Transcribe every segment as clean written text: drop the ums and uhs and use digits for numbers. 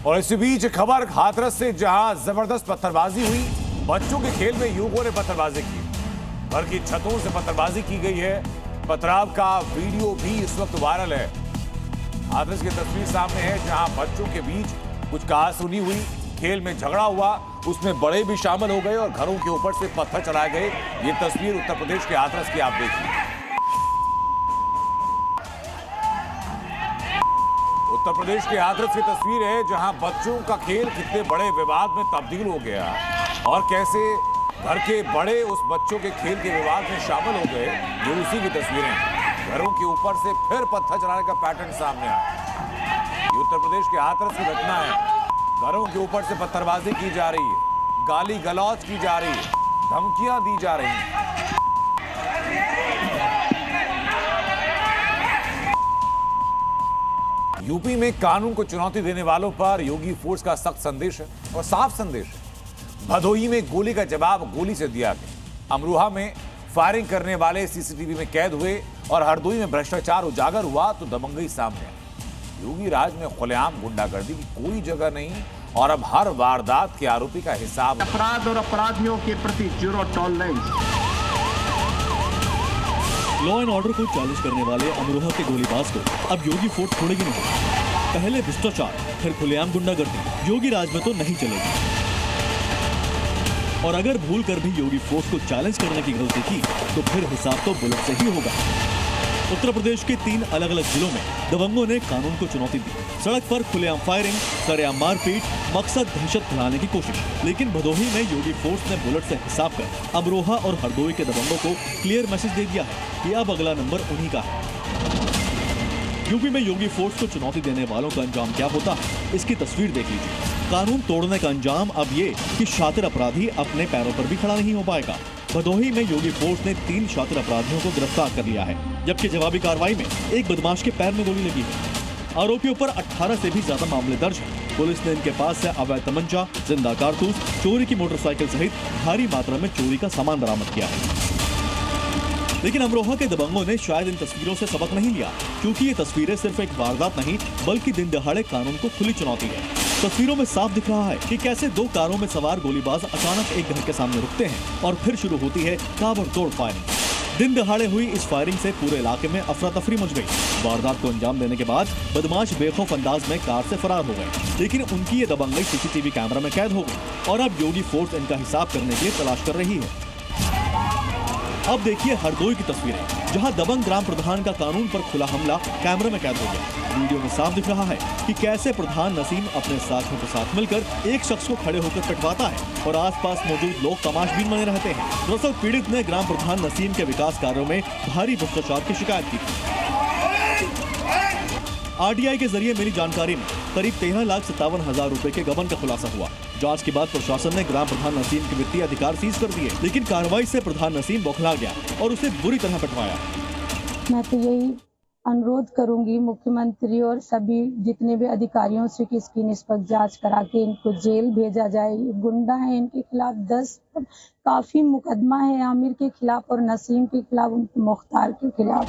और इसी बीच खबर हाथरस से, जहां जबरदस्त पत्थरबाजी हुई। बच्चों के खेल में युवकों ने पत्थरबाजी की। घर की छतों से पत्थरबाजी की गई है। पथराव का वीडियो भी इस वक्त वायरल है। हाथरस की तस्वीर सामने है, जहां बच्चों के बीच कुछ कहासुनी हुई, खेल में झगड़ा हुआ, उसमें बड़े भी शामिल हो गए और घरों के ऊपर से पत्थर चलाए गए। ये तस्वीर उत्तर प्रदेश के हाथरस की आप देखिए। उत्तर प्रदेश के हाथरस की तस्वीर है, जहां बच्चों का खेल कितने बड़े विवाद में तब्दील हो गया और कैसे घर के बड़े उस बच्चों के खेल के विवाद में शामिल हो गए। ये उसी की तस्वीरें हैं। घरों के ऊपर से फिर पत्थर चलाने का पैटर्न सामने आया। ये उत्तर प्रदेश के हाथरस की घटना है। घरों के ऊपर से पत्थरबाजी की जा रही है, गाली गलौज की जा रही है, धमकियां दी जा रही हैं। यूपी में कानून को चुनौती देने वालों पर योगी फोर्स का सख्त संदेश है और साफ संदेश है। भदोही में गोली का जवाब गोली से दिया गया। अमरोहा में फायरिंग करने वाले सीसीटीवी में कैद हुए और हरदोई में भ्रष्टाचार उजागर हुआ तो दबंगई सामने आई। योगी राज में खुलेआम गुंडागर्दी की कोई जगह नहीं और अब हर वारदात के आरोपी का हिसाब। अपराध और अपराधियों के प्रति zero tolerance. Law and order को चैलेंज करने वाले अमरोहा के गोलीबाज को अब योगी फोर्स छोड़ेगी नहीं। पहले भ्रष्टाचार, फिर खुलेआम गुंडागर्दी, योगी राज में तो नहीं चलेगी। और अगर भूल कर भी योगी फोर्स को चैलेंज करने की गलती की तो फिर हिसाब तो बुलेट से ही होगा। उत्तर प्रदेश के 3 अलग अलग जिलों में दबंगों ने कानून को चुनौती दी। सड़क पर खुलेआम फायरिंग, सरेआम मारपीट, मकसद दहशत फैलाने की कोशिश। लेकिन भदोही में योगी फोर्स ने बुलेट से हिसाब कर अमरोहा और हरदोई के दबंगों को क्लियर मैसेज दे दिया है कि अब अगला नंबर उन्हीं का है। यूपी में योगी फोर्स को चुनौती देने वालों का अंजाम क्या होता है, इसकी तस्वीर देख लीजिए। कानून तोड़ने का अंजाम अब ये कि शातिर अपराधी अपने पैरों पर भी खड़ा नहीं हो पाएगा। भदोही में योगी फोर्स ने 3 शातिर अपराधियों को गिरफ्तार कर लिया है, जबकि जवाबी कार्रवाई में एक बदमाश के पैर में गोली लगी है। आरोपियों पर 18 से भी ज्यादा मामले दर्ज हैं। पुलिस ने इनके पास से अवैध तमंचा, जिंदा कारतूस, चोरी की मोटरसाइकिल सहित भारी मात्रा में चोरी का सामान बरामद किया है। लेकिन अमरोहा के दबंगों ने शायद इन तस्वीरों से सबक नहीं लिया, क्योंकि ये तस्वीरें सिर्फ एक वारदात नहीं बल्कि दिन दहाड़े कानून को खुली चुनौती है। तस्वीरों में साफ दिख रहा है कि कैसे 2 कारों में सवार गोलीबाज अचानक एक घर के सामने रुकते हैं और फिर शुरू होती है ताबड़तोड़ फायरिंग। दिन दहाड़े हुई इस फायरिंग से पूरे इलाके में अफरा तफरी मच गई। वारदात को अंजाम देने के बाद बदमाश बेखौफ अंदाज में कार से फरार हो गए, लेकिन उनकी ये दबंगई सीसीटीवी कैमरा में कैद हो गई और अब योगी फोर्स इनका हिसाब करने के लिए तलाश कर रही है। अब देखिए हरदोई की तस्वीरें, जहां दबंग ग्राम प्रधान का कानून पर खुला हमला कैमरे में कैद हो गया। वीडियो में साफ दिख रहा है कि कैसे प्रधान नसीम अपने साथियों के साथ मिलकर एक शख्स को खड़े होकर पिटवाता है और आसपास मौजूद लोग तमाशबीन बने रहते हैं। दरअसल पीड़ित ने ग्राम प्रधान नसीम के विकास कार्यों में भारी भ्रष्टाचार की शिकायत की थी। आरटीआई के जरिए मिली जानकारी में करीब 13,57,000 रुपए के गबन का खुलासा हुआ। जांच के बाद प्रशासन ने ग्राम प्रधान नसीम के वित्तीय अधिकार सीज कर दिए, लेकिन कार्रवाई से प्रधान नसीम बौखला गया और उसे बुरी तरह पिटवाया। मैं तो यही अनुरोध करूंगी मुख्यमंत्री और सभी जितने भी अधिकारियों से कि इसकी निष्पक्ष जांच करा के इनको जेल भेजा जाए। ये गुंडा है, इनके खिलाफ 10 काफी मुकदमा है, आमिर के खिलाफ और नसीम के खिलाफ, मुख्तार के खिलाफ।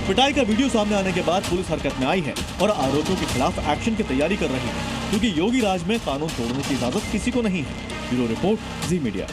पिटाई का वीडियो सामने आने के बाद पुलिस हरकत में आई है और आरोपियों के खिलाफ एक्शन की तैयारी कर रही है, क्योंकि योगी राज में कानून तोड़ने की इजाजत किसी को नहीं है। ब्यूरो रिपोर्ट, जी मीडिया।